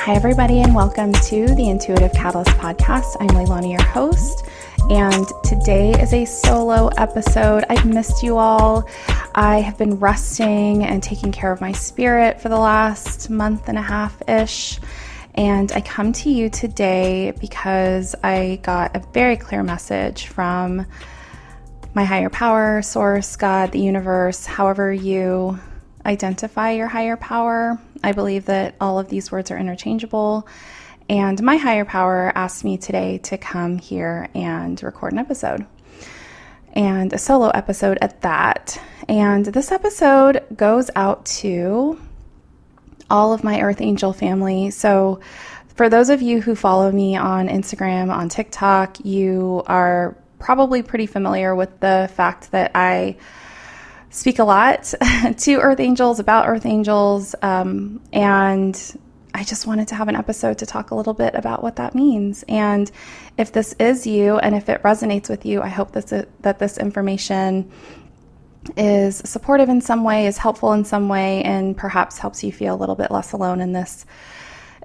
Hi, everybody, and welcome to the Intuitive Catalyst podcast. I'm Leilani, your host, and today is a solo episode. I've missed you all. I have been resting and taking care of my spirit for the last month and a half-ish, and I come to you today because I got a very clear message from my higher power, source, God, the universe, however you identify your higher power. I believe that all of these words are interchangeable. And my higher power asked me today to come here and record an episode, and a solo episode at that. And this episode goes out to all of my Earth Angel family. So for those of you who follow me on Instagram, on TikTok, you are probably pretty familiar with the fact that I speak a lot to Earth Angels, about Earth Angels, and I just wanted to have an episode to talk a little bit about what that means. And if this is you, and if it resonates with you, I hope that this information is supportive in some way, is helpful in some way, and perhaps helps you feel a little bit less alone in this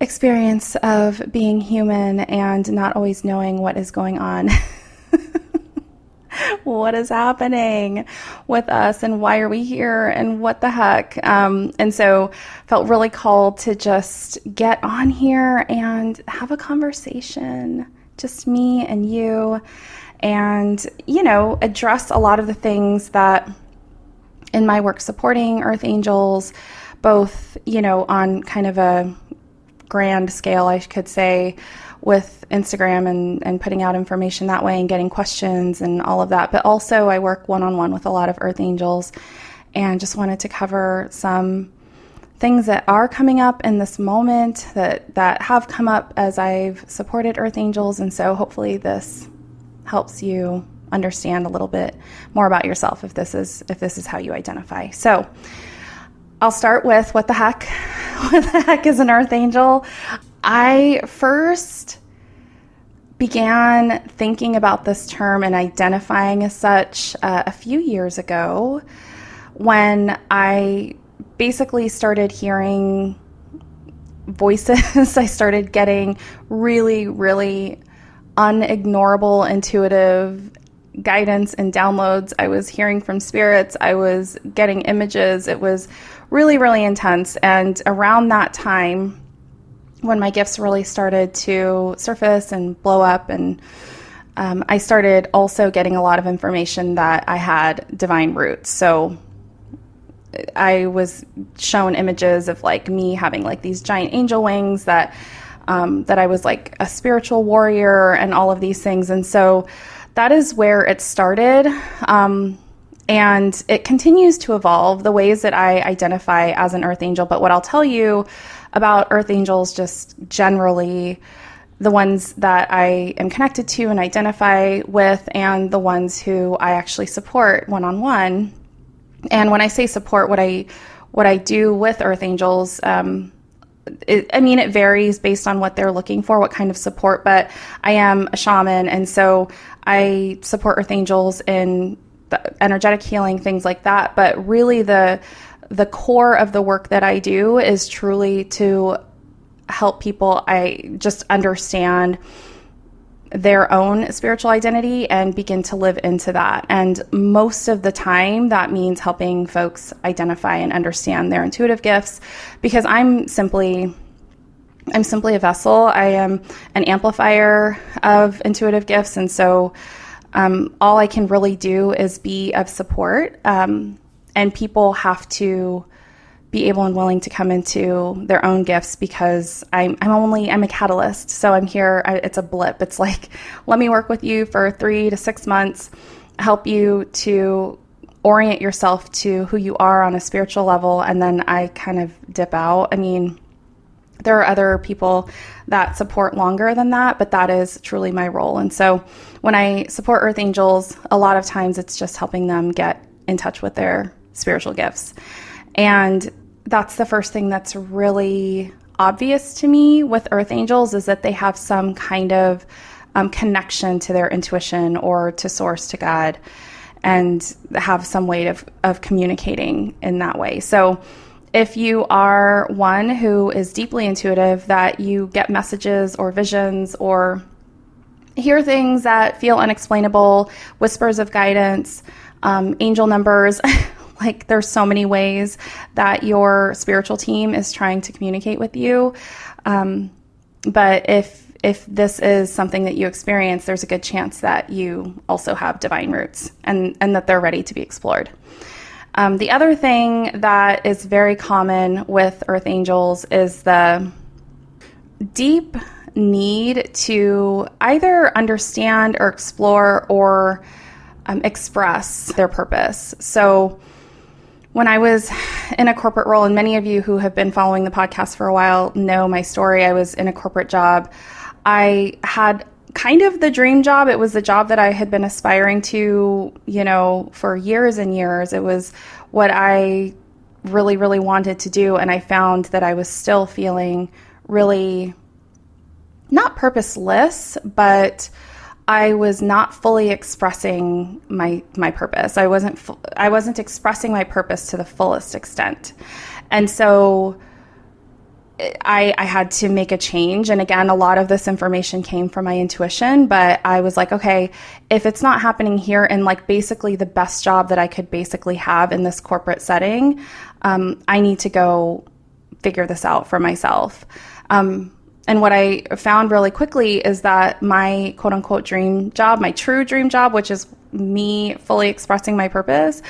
experience of being human and not always knowing what is going on. What is happening with us and why are we here and what the heck? And so felt really called to just get on here and have a conversation, just me and you, and, address a lot of the things that in my work supporting Earth Angels, both, on kind of a grand scale, I could say, with Instagram and putting out information that way and getting questions and all of that. But also I work one-on-one with a lot of Earth Angels and just wanted to cover some things that are coming up in this moment that have come up as I've supported Earth Angels. And so hopefully this helps you understand a little bit more about yourself if this is how you identify. So I'll start with what the heck? What the heck is an Earth Angel? I first began thinking about this term and identifying as such a few years ago when I basically started hearing voices. I started getting really, really unignorable intuitive guidance and downloads. I was hearing from spirits. I was getting images. It was really, really intense. And around that time, when my gifts really started to surface and blow up, and I started also getting a lot of information that I had divine roots. So I was shown images of me having these giant angel wings, that I was like a spiritual warrior and all of these things. And so that is where it started. And it continues to evolve, the ways that I identify as an Earth Angel. But what I'll tell you about Earth Angels, just generally, the ones that I am connected to and identify with, and the ones who I actually support one-on-one. And when I say support, what I do with Earth Angels, it varies based on what they're looking for, what kind of support, but I am a shaman, and so I support Earth Angels in the energetic healing, things like that. But really the core of the work that I do is truly to help people just understand their own spiritual identity and begin to live into that. And most of the time that means helping folks identify and understand their intuitive gifts, because I'm simply a vessel. I am an amplifier of intuitive gifts. And so all I can really do is be of support, and people have to be able and willing to come into their own gifts, because I'm a catalyst. So I'm here. It's a blip. It's like, let me work with you for 3 to 6 months, help you to orient yourself to who you are on a spiritual level, and then I kind of dip out. There are other people that support longer than that, but that is truly my role. And so when I support Earth Angels, a lot of times it's just helping them get in touch with their spiritual gifts. And that's the first thing that's really obvious to me with Earth Angels, is that they have some kind of connection to their intuition or to source, to God, and have some way of communicating in that way. So If you are one who is deeply intuitive, that you get messages or visions or hear things that feel unexplainable, whispers of guidance, angel numbers, like there's so many ways that your spiritual team is trying to communicate with you. But if this is something that you experience, there's a good chance that you also have divine roots and that they're ready to be explored. The other thing that is very common with earth angels is the deep need to either understand or explore or express their purpose. So when I was in a corporate role, and many of you who have been following the podcast for a while know my story, I was in a corporate job. I had kind of the dream job. It was the job that I had been aspiring to, for years and years. It was what I really, really wanted to do. And I found that I was still feeling really not purposeless, but I was not fully expressing my purpose. I wasn't expressing my purpose to the fullest extent. And so I had to make a change. And again, a lot of this information came from my intuition, but I was like, okay, if it's not happening here in like basically the best job that I could basically have in this corporate setting, I need to go figure this out for myself. And what I found really quickly is that my quote unquote dream job, my true dream job, which is me fully expressing my purpose,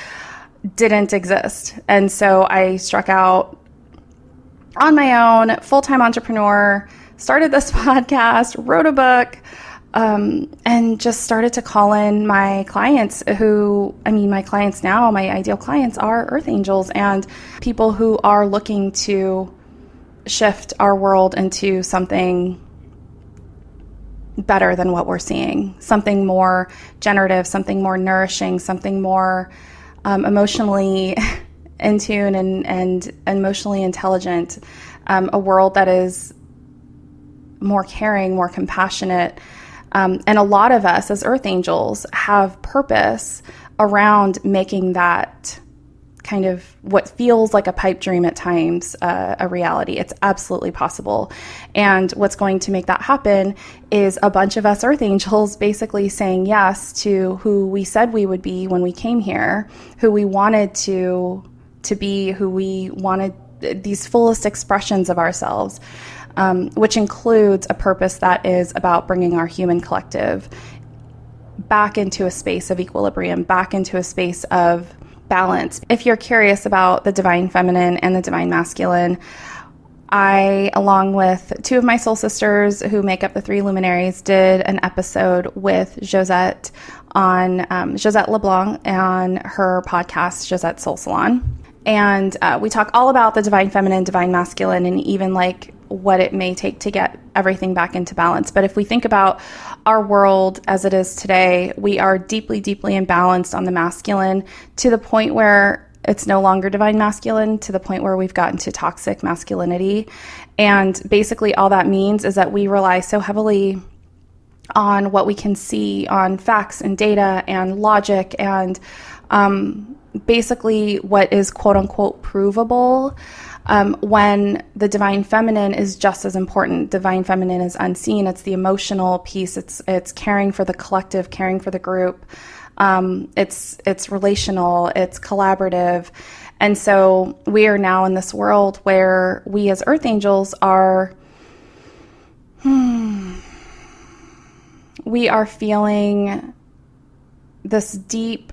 didn't exist. And so I struck out on my own, full-time entrepreneur, started this podcast, wrote a book, and just started to call in my clients my clients now, my ideal clients are earth angels and people who are looking to shift our world into something better than what we're seeing, something more generative, something more nourishing, something more emotionally in tune and emotionally intelligent, a world that is more caring, more compassionate. And a lot of us as earth angels have purpose around making that kind of what feels like a pipe dream at times a reality. It's absolutely possible. And what's going to make that happen is a bunch of us earth angels basically saying yes to who we said we would be when we came here, who we wanted to be, who we wanted, these fullest expressions of ourselves, which includes a purpose that is about bringing our human collective back into a space of equilibrium, back into a space of balance. If you're curious about the divine feminine and the divine masculine, I, along with two of my soul sisters who make up the Three Luminaries, did an episode with Josette on Josette LeBlanc and her podcast, Josette Soul Salon. And we talk all about the divine feminine, divine masculine, and even like what it may take to get everything back into balance. But if we think about our world as it is today, we are deeply, deeply imbalanced on the masculine to the point where it's no longer divine masculine, to the point where we've gotten to toxic masculinity. And basically all that means is that we rely so heavily on what we can see, on facts and data and logic and basically what is quote unquote provable, when the divine feminine is just as important. Divine feminine is unseen. It's the emotional piece. It's caring for the collective, caring for the group. It's relational, it's collaborative. And so we are now in this world where we as earth angels are, we are feeling this deep,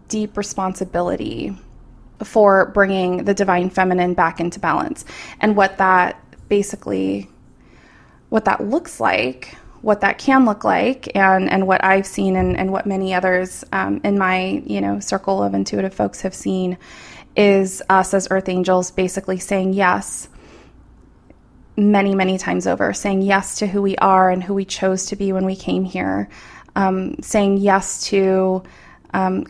deep responsibility for bringing the divine feminine back into balance. And what that looks like, what that can look like, and what I've seen and what many others in my, circle of intuitive folks have seen is us as earth angels basically saying yes many, many times over, saying yes to who we are and who we chose to be when we came here, saying yes to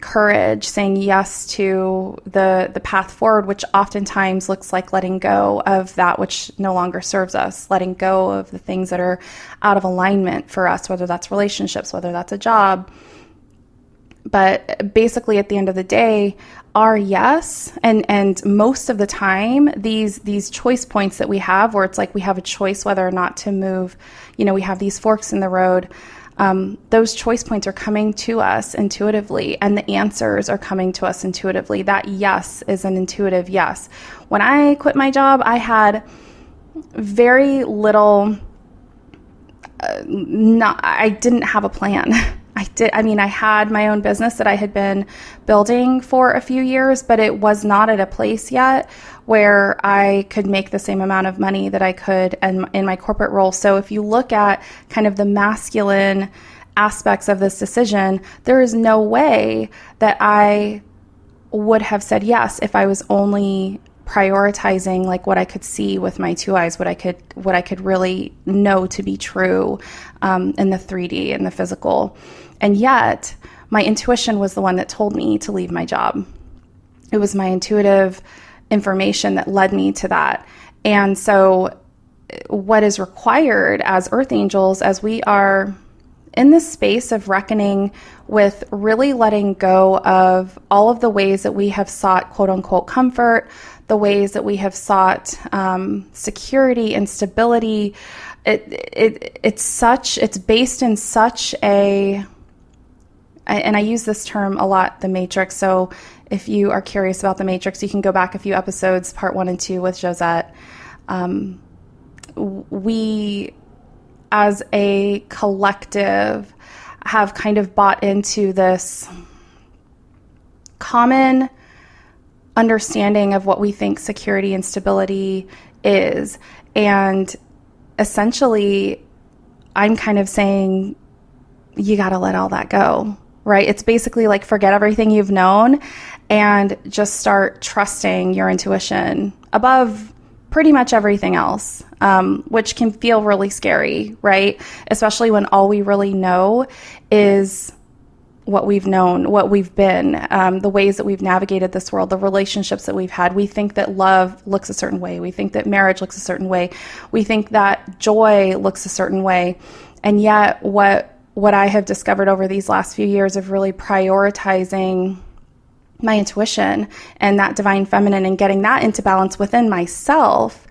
courage, saying yes to the path forward, which oftentimes looks like letting go of that which no longer serves us, letting go of the things that are out of alignment for us, whether that's relationships, whether that's a job, But basically at the end of the day, our yes, and most of the time, these choice points that we have, where it's like we have a choice whether or not to move, we have these forks in the road. Those choice points are coming to us intuitively, and the answers are coming to us intuitively. That yes is an intuitive yes. When I quit my job, I had very little, I didn't have a plan. I had my own business that I had been building for a few years, but it was not at a place yet where I could make the same amount of money that I could in my corporate role. So if you look at kind of the masculine aspects of this decision, there is no way that I would have said yes if I was only prioritizing like what I could see with my two eyes, what I could really know to be true in the 3D and the physical. And yet my intuition was the one that told me to leave my job. It was my intuitive information that led me to that. And so what is required as earth angels, as we are in this space of reckoning with really letting go of all of the ways that we have sought quote unquote comfort, the ways that we have sought security and stability, it's based in such a, and I use this term a lot, the matrix. So if you are curious about the matrix, you can go back a few episodes, part 1 and 2 with Josette. We as a collective have kind of bought into this common understanding of what we think security and stability is. And essentially, I'm kind of saying, you got to let all that go, right? It's basically like forget everything you've known and just start trusting your intuition above pretty much everything else, which can feel really scary, right? Especially when all we really know is what we've known, what we've been, the ways that we've navigated this world, the relationships that we've had. We think that love looks a certain way. We think that marriage looks a certain way. We think that joy looks a certain way. And yet what I have discovered over these last few years of really prioritizing my intuition and that divine feminine and getting that into balance within myself,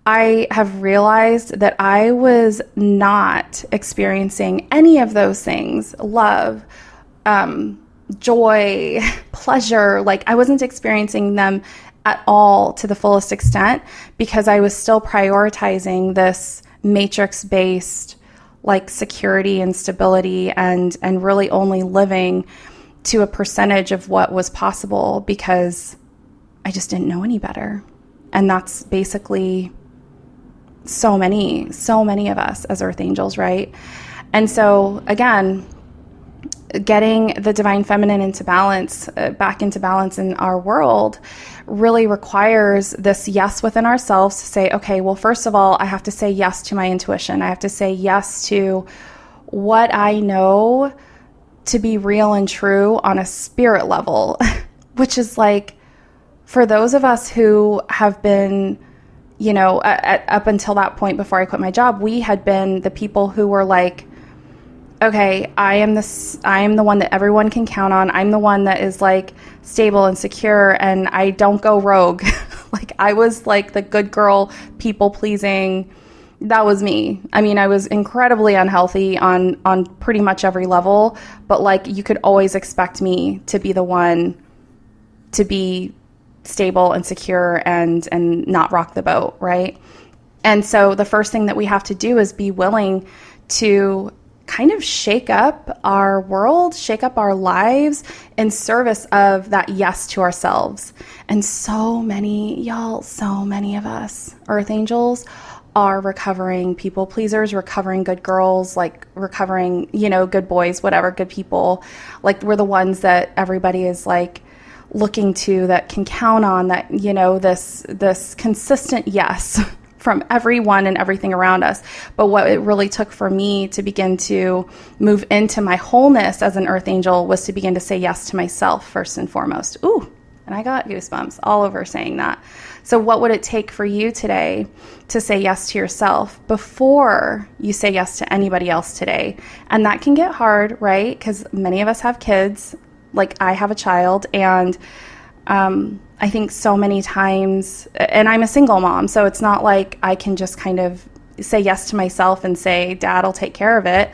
I have realized that I was not experiencing any of those things, love, joy, pleasure. Like I wasn't experiencing them at all to the fullest extent because I was still prioritizing this matrix-based like security and stability and really only living to a percentage of what was possible because I just didn't know any better. And that's basically so many of us as earth angels, right? And so again, getting the divine feminine into balance, back into balance in our world really requires this yes within ourselves to say, okay, well, first of all, I have to say yes to my intuition. I have to say yes to what I know to be real and true on a spirit level, which is like, for those of us who have been, up until that point before I quit my job, we had been the people who were like, okay, I am the one that everyone can count on. I'm the one that is like stable and secure and I don't go rogue. Like I was like the good girl, people pleasing. That was me. I mean, I was incredibly unhealthy on pretty much every level, but like you could always expect me to be the one to be stable and secure and not rock the boat, right? And so the first thing that we have to do is be willing to kind of shake up our world, shake up our lives in service of that yes to ourselves. And so many of us, earth angels, are recovering people pleasers, recovering good girls, like recovering, good boys, whatever, good people. Like we're the ones that everybody is like looking to, that can count on, that, this consistent yes from everyone and everything around us. But what it really took for me to begin to move into my wholeness as an earth angel was to begin to say yes to myself first and foremost. Ooh, and I got goosebumps all over saying that. So what would it take for you today to say yes to yourself before you say yes to anybody else today? And that can get hard, right? Because many of us have kids. Like, I have a child, and I think so many times, and I'm a single mom, so it's not like I can just kind of say yes to myself and say, Dad will take care of it.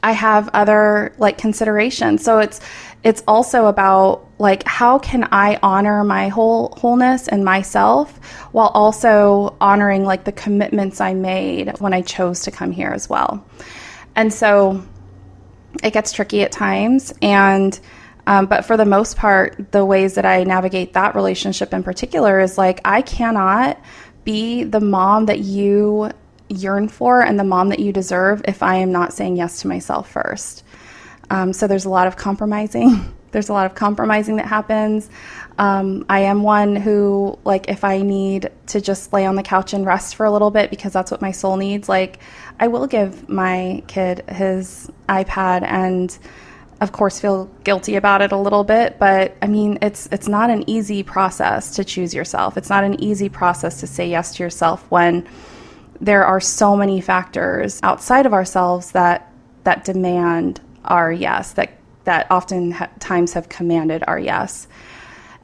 I have other like considerations. So it's also about like, how can I honor my wholeness and myself while also honoring like the commitments I made when I chose to come here as well. And so it gets tricky at times. And but for the most part, the ways that I navigate that relationship in particular is like, I cannot be the mom that you yearn for and the mom that you deserve if I am not saying yes to myself first. So there's a lot of compromising. There's a lot of compromising that happens. I am one who, like, if I need to just lay on the couch and rest for a little bit because that's what my soul needs, like, I will give my kid his iPad and, of course, feel guilty about it a little bit. But I mean, it's not an easy process to choose yourself. It's not an easy process to say yes to yourself when there are so many factors outside of ourselves that demand our yes, that often times have commanded our yes.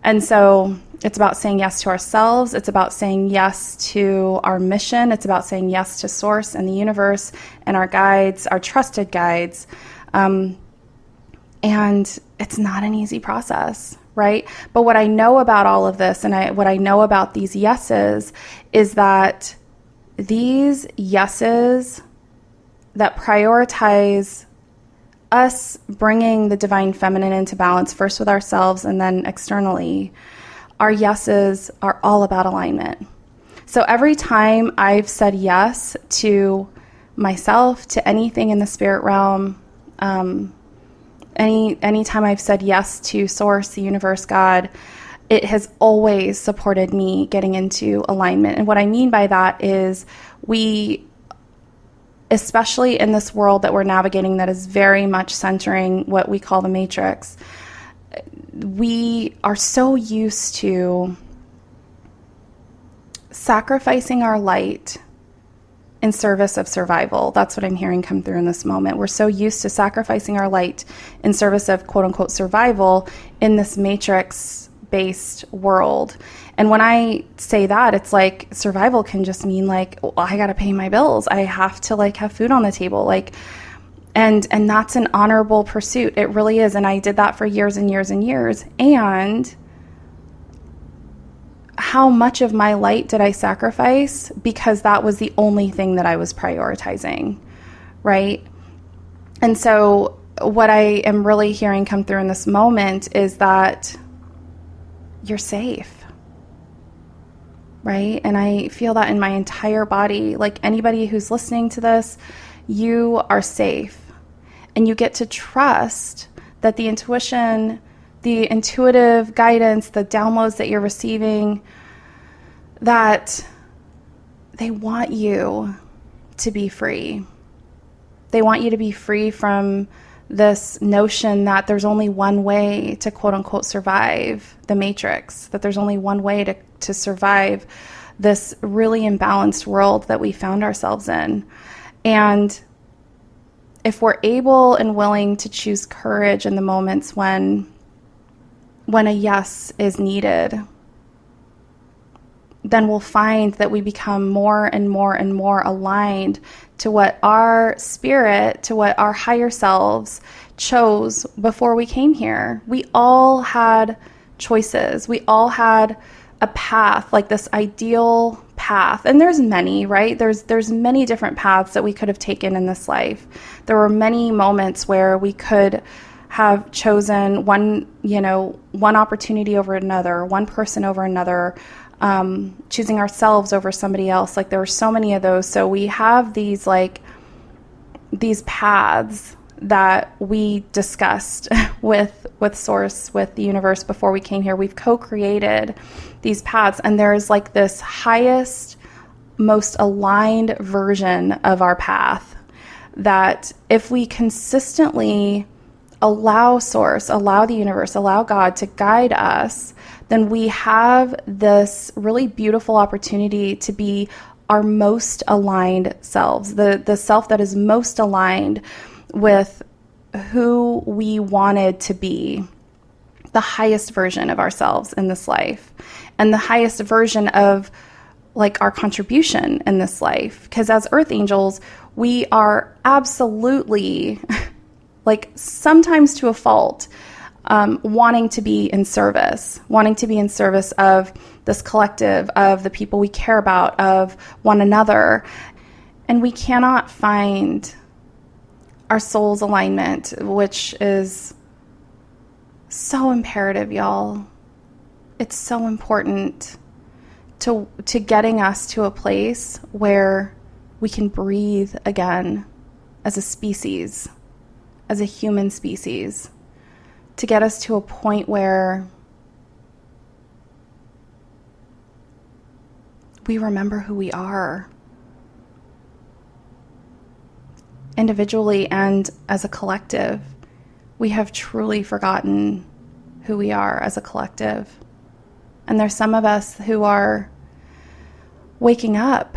And so it's about saying yes to ourselves. It's about saying yes to our mission. It's about saying yes to Source and the universe and our guides, our trusted guides. And it's not an easy process, right? But what I know about all of this, and what I know about these yeses, is that these yeses that prioritize us bringing the divine feminine into balance, first with ourselves and then externally, our yeses are all about alignment. So every time I've said yes to myself, to anything in the spirit realm, anytime I've said yes to Source, the universe, God, it has always supported me getting into alignment. And what I mean by that is especially in this world that we're navigating that is very much centering what we call the matrix, we are so used to sacrificing our light in service of survival. That's what I'm hearing come through in this moment. We're so used to sacrificing our light in service of quote unquote survival in this matrix-based world. And when I say that, it's like survival can just mean like, well, I got to pay my bills. I have to like have food on the table. Like, and that's an honorable pursuit. It really is. And I did that for years and years and years. And how much of my light did I sacrifice because that was the only thing that I was prioritizing, right? And so what I am really hearing come through in this moment is that you're safe. Right? And I feel that in my entire body. Like, anybody who's listening to this, you are safe. And you get to trust that the intuition, the intuitive guidance, the downloads that you're receiving, that they want you to be free. They want you to be free from this notion that there's only one way to quote unquote survive the matrix, that there's only one way to survive this really imbalanced world that we found ourselves in. And if we're able and willing to choose courage in the moments when a yes is needed, then we'll find that we become more and more and more aligned to what our spirit, to what our higher selves chose before we came here. We all had choices. We all had a path, like this ideal path. And there's many, right? There's many different paths that we could have taken in this life. There were many moments where we could have chosen one opportunity over another, one person over another, choosing ourselves over somebody else. Like, there were so many of those. So we have these paths that we discussed with Source, with the universe before we came here. We've co-created these paths, and there's like this highest, most aligned version of our path that if we consistently allow Source, allow the universe, allow God to guide us, then we have this really beautiful opportunity to be our most aligned selves, the self that is most aligned with who we wanted to be, the highest version of ourselves in this life, and the highest version of like our contribution in this life. Because as earth angels, we are absolutely, like sometimes to a fault, wanting to be in service of this collective, of the people we care about, of one another. And we cannot find our soul's alignment, which is so imperative, y'all. It's so important to getting us to a place where we can breathe again as a species, as a human species, to get us to a point where we remember who we are, individually and as a collective. We have truly forgotten who we are as a collective. And there's some of us who are waking up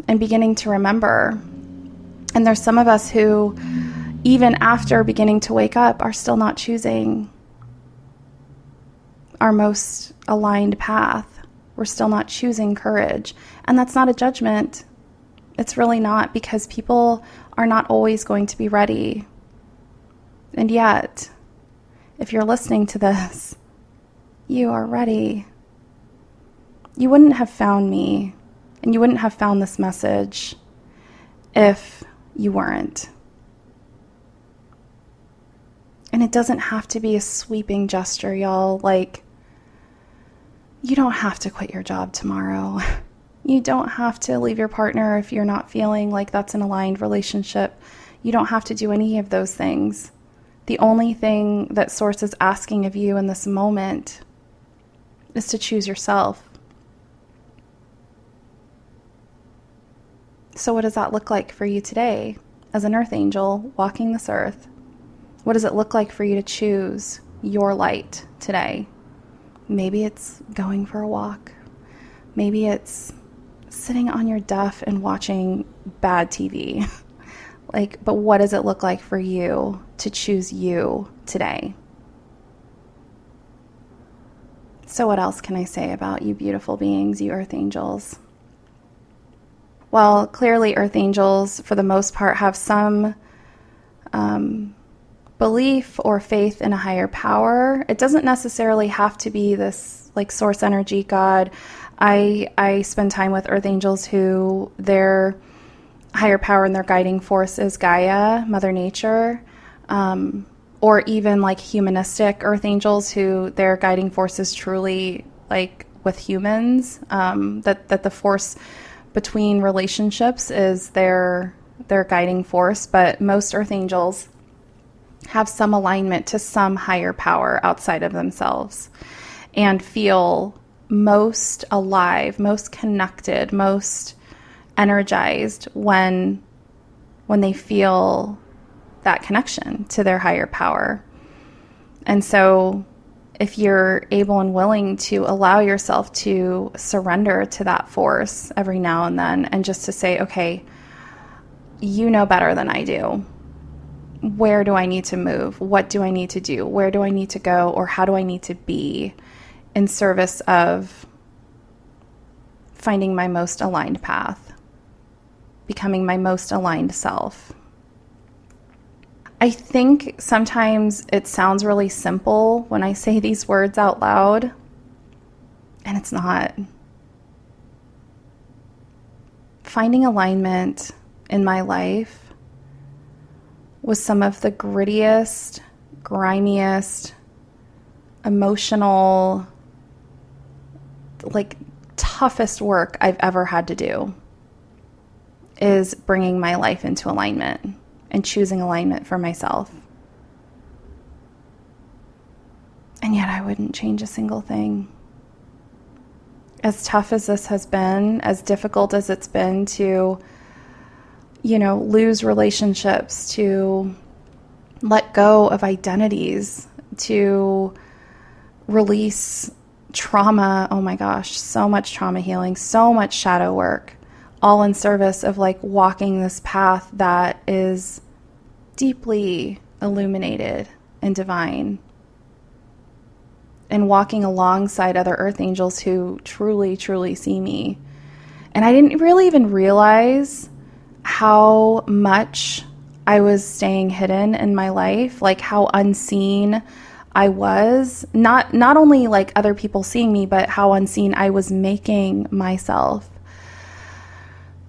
and beginning to remember. And there's some of us who, even after beginning to wake up, are still not choosing our most aligned path. We're still not choosing courage. And that's not a judgment. It's really not, because people are not always going to be ready. And yet, if you're listening to this, you are ready. You wouldn't have found me, and you wouldn't have found this message if you weren't. And it doesn't have to be a sweeping gesture, y'all. Like, you don't have to quit your job tomorrow. You don't have to leave your partner if you're not feeling like that's an aligned relationship. You don't have to do any of those things. The only thing that Source is asking of you in this moment is to choose yourself. So what does that look like for you today as an earth angel walking this earth? What does it look like for you to choose your light today? Maybe it's going for a walk. Maybe it's sitting on your duff and watching bad TV. But what does it look like for you to choose you today? So what else can I say about you beautiful beings, you earth angels? Well, clearly earth angels, for the most part, have some belief or faith in a higher power. It doesn't necessarily have to be this like source energy, God. I spend time with earth angels who their higher power and their guiding force is Gaia, Mother Nature, or even like humanistic earth angels who their guiding force is truly like with humans, that the force between relationships is their guiding force. But most earth angels have some alignment to some higher power outside of themselves and feel most alive, most connected, most energized when they feel that connection to their higher power. And so if you're able and willing to allow yourself to surrender to that force every now and then, and just to say, okay, you know better than I do. Where do I need to move? What do I need to do? Where do I need to go? Or how do I need to be in service of finding my most aligned path, becoming my most aligned self? I think sometimes it sounds really simple when I say these words out loud, and it's not. Finding alignment in my life was some of the grittiest, grimiest, emotional, like toughest work I've ever had to do, is bringing my life into alignment and choosing alignment for myself. And yet I wouldn't change a single thing. As tough as this has been, as difficult as it's been to, lose relationships, to let go of identities, to release trauma. Oh my gosh, so much trauma healing, so much shadow work, all in service of like walking this path that is deeply illuminated and divine, and walking alongside other earth angels who truly, truly see me. And I didn't really even realize how much I was staying hidden in my life, like how unseen I was. Not only like other people seeing me, but how unseen I was making myself,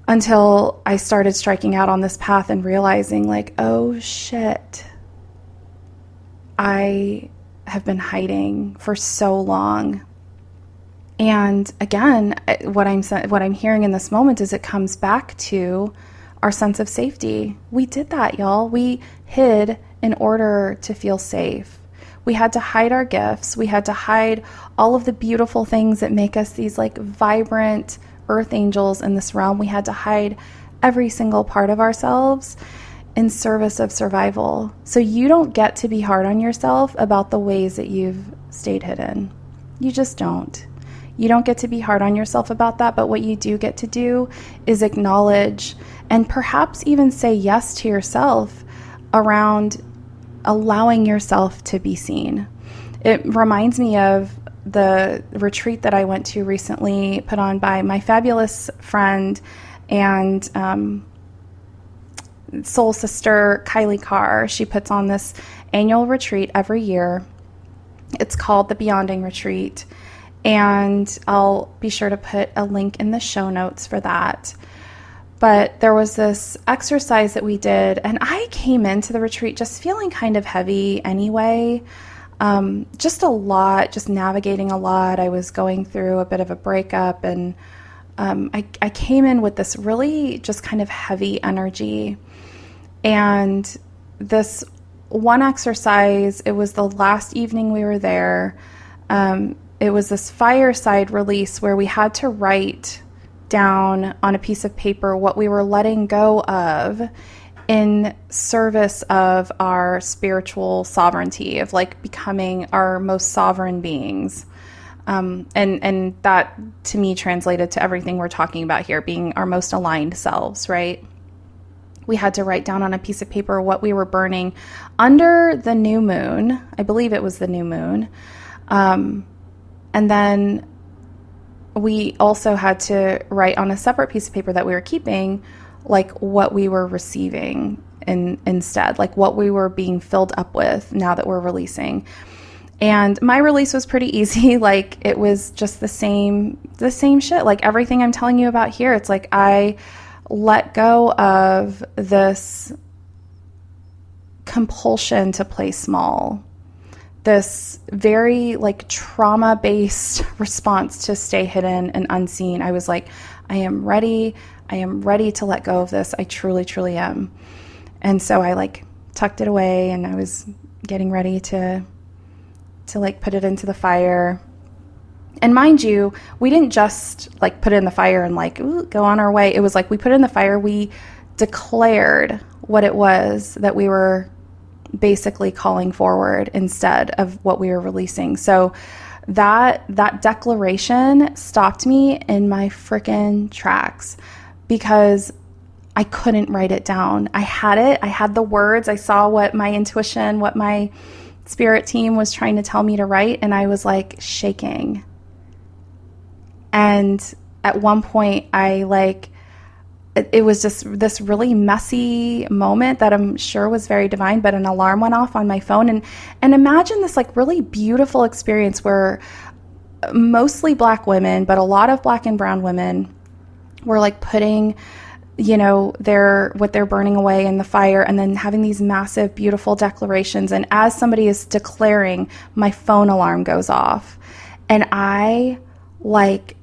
until I started striking out on this path and realizing like, oh shit, I have been hiding for so long. And again, what I'm hearing in this moment is it comes back to our sense of safety. We did that, y'all. We hid in order to feel safe. We had to hide our gifts. We had to hide all of the beautiful things that make us these like vibrant earth angels in this realm. We had to hide every single part of ourselves in service of survival. So you don't get to be hard on yourself about the ways that you've stayed hidden. You just don't. You don't get to be hard on yourself about that, but what you do get to do is acknowledge and perhaps even say yes to yourself around allowing yourself to be seen. It reminds me of the retreat that I went to recently, put on by my fabulous friend and soul sister, Kylie Carr. She puts on this annual retreat every year. It's called the Beyonding Retreat. And I'll be sure to put a link in the show notes for that. But there was this exercise that we did, and I came into the retreat just feeling kind of heavy anyway. Just a lot, just navigating a lot. I was going through a bit of a breakup, and I came in with this really just kind of heavy energy. And this one exercise, it was the last evening we were there. It was this fireside release where we had to write down on a piece of paper what we were letting go of in service of our spiritual sovereignty, of like becoming our most sovereign beings. And that to me translated to everything we're talking about here, being our most aligned selves, right? We had to write down on a piece of paper what we were burning under the new moon. I believe it was the new moon. And then we also had to write on a separate piece of paper that we were keeping, like what we were receiving instead, like what we were being filled up with now that we're releasing. And my release was pretty easy. Like it was just the same shit. Like everything I'm telling you about here, it's like I let go of this compulsion to play small, this very like trauma-based response to stay hidden and unseen. I was like, I am ready to let go of this. I truly, truly am. And so I like tucked it away, and I was getting ready to like put it into the fire. And mind you, we didn't just like put it in the fire and like go on our way. It was like we put it in the fire, we declared what it was that we were basically calling forward instead of what we were releasing. So that declaration stopped me in my freaking tracks because I couldn't write it down. I had the words, I saw what my intuition, what my spirit team was trying to tell me to write, and I was like shaking. And at one point it was just this really messy moment that I'm sure was very divine, but an alarm went off on my phone. And imagine this like really beautiful experience where mostly Black women, but a lot of Black and brown women were like putting, what they're burning away in the fire, and then having these massive, beautiful declarations. And as somebody is declaring, my phone alarm goes off, and I like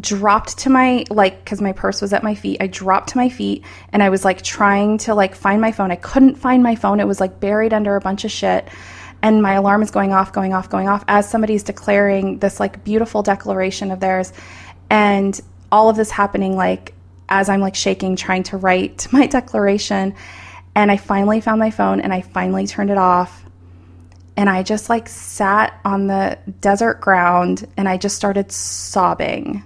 dropped to my, because my purse was at my feet. I dropped to my feet, and I was like trying to like find my phone. I couldn't find my phone. It was like buried under a bunch of shit. And my alarm is going off as somebody's declaring this like beautiful declaration of theirs. And all of this happening like as I'm like shaking, trying to write my declaration. And I finally found my phone, and I finally turned it off. And I just like sat on the desert ground, and I just started sobbing.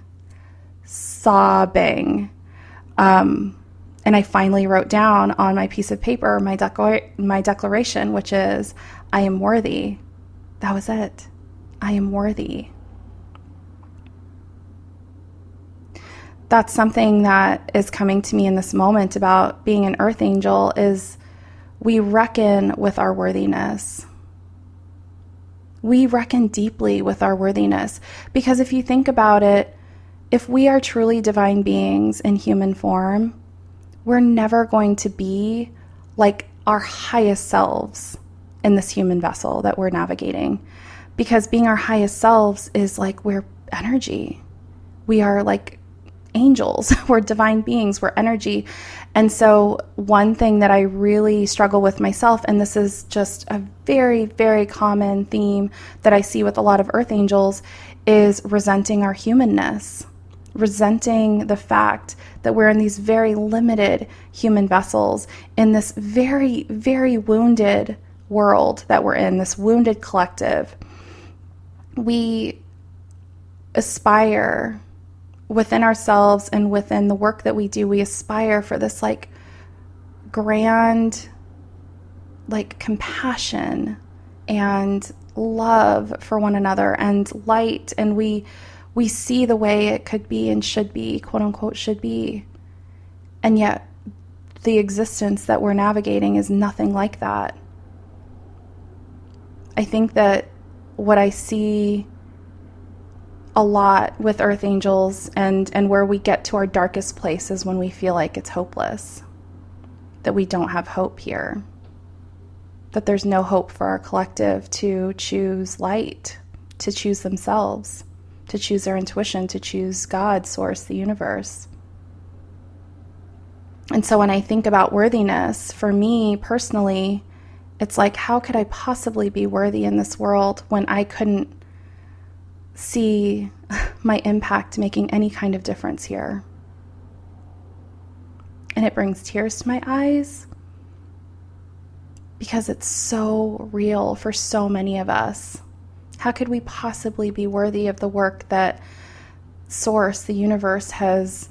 And And I finally wrote down on my piece of paper my declaration, which is, I am worthy. That was it. I am worthy. That's something that is coming to me in this moment about being an earth angel, is we reckon with our worthiness. We reckon deeply with our worthiness, because if you think about it, if we are truly divine beings in human form, we're never going to be like our highest selves in this human vessel that we're navigating. Because being our highest selves is like, we're energy. We are like angels. We're divine beings. We're energy. And so one thing that I really struggle with myself, and this is just a very, very common theme that I see with a lot of earth angels, is resenting our humanness. Resenting the fact that we're in these very limited human vessels in this very, very wounded world that we're in, this wounded collective. We aspire within ourselves and within the work that we do, we aspire for this like grand, like compassion and love for one another and light, and we see the way it could be and should be, quote unquote, should be. And yet the existence that we're navigating is nothing like that. I think that what I see a lot with earth angels and where we get to our darkest place is when we feel like it's hopeless, that we don't have hope here, that there's no hope for our collective to choose light, to choose themselves, to choose their intuition, to choose God, source, the universe. And so when I think about worthiness, for me personally, it's like, how could I possibly be worthy in this world when I couldn't see my impact making any kind of difference here? And it brings tears to my eyes because it's so real for so many of us. How could we possibly be worthy of the work that Source, the universe, has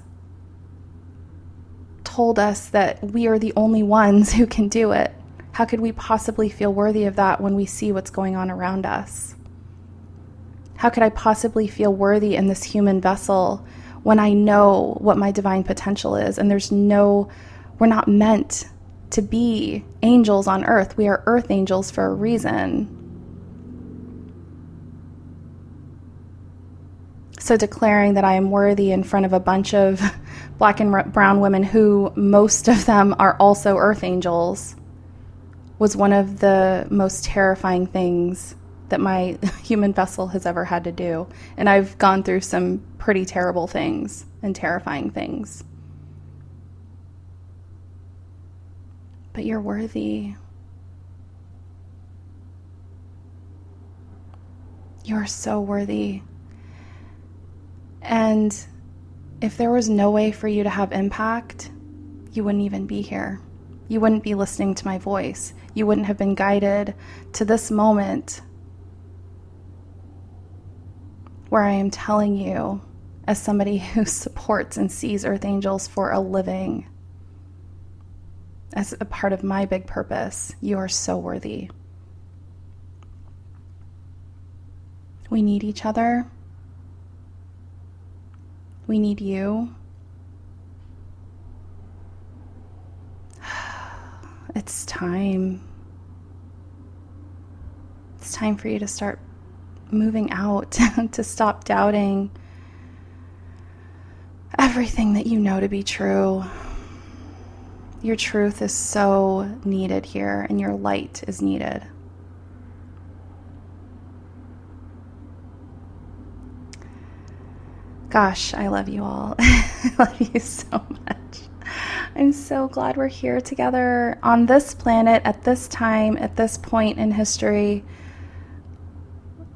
told us that we are the only ones who can do it? How could we possibly feel worthy of that when we see what's going on around us? How could I possibly feel worthy in this human vessel when I know what my divine potential is? And we're not meant to be angels on earth. We are earth angels for a reason. So declaring that I am worthy in front of a bunch of Black and brown women who most of them are also earth angels was one of the most terrifying things that my human vessel has ever had to do. And I've gone through some pretty terrible things and terrifying things. But you're worthy. You're so worthy. And if there was no way for you to have impact, you wouldn't even be here. You wouldn't be listening to my voice. You wouldn't have been guided to this moment where I am telling you, as somebody who supports and sees earth angels for a living, as a part of my big purpose, you are so worthy. We need each other. We need you. It's time. It's time for you to start moving out, to stop doubting everything that you know to be true. Your truth is so needed here, and your light is needed. Gosh, I love you all. I love you so much. I'm so glad we're here together on this planet at this time, at this point in history.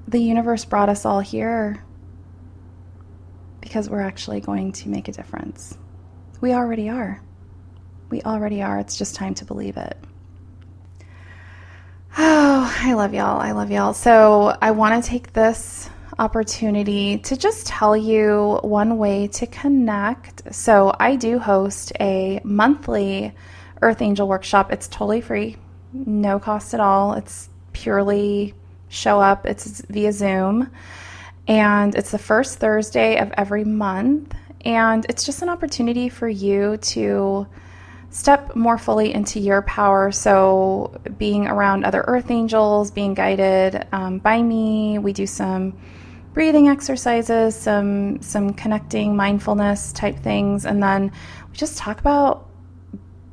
The universe brought us all here because we're actually going to make a difference. We already are. We already are. It's just time to believe it. Oh, I love y'all. I love y'all. So I want to take this opportunity to just tell you one way to connect. So I do host a monthly Earth Angel workshop. It's totally free, no cost at all. It's purely show up. It's via Zoom, and it's the first Thursday of every month. And it's just an opportunity for you to step more fully into your power. So being around other Earth Angels, being guided by me. We do some breathing exercises, some connecting mindfulness type things, and then we just talk about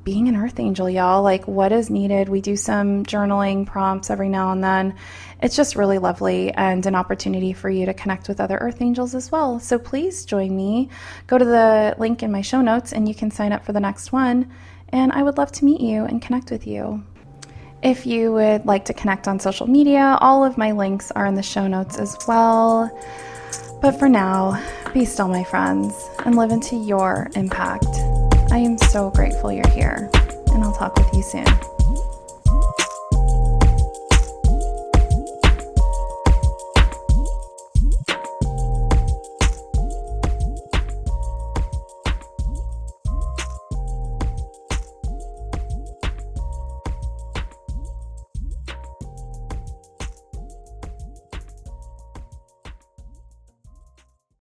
being an Earth Angel, y'all. Like, what is needed. We do some journaling prompts every now and then. It's just really lovely and an opportunity for you to connect with other Earth Angels as well. So please join me. Go to the link in my show notes and you can sign up for the next one. And I would love to meet you and connect with you. If you would like to connect on social media, all of my links are in the show notes as well. But for now, be still, my friends, and live into your impact. I am so grateful you're here, and I'll talk with you soon.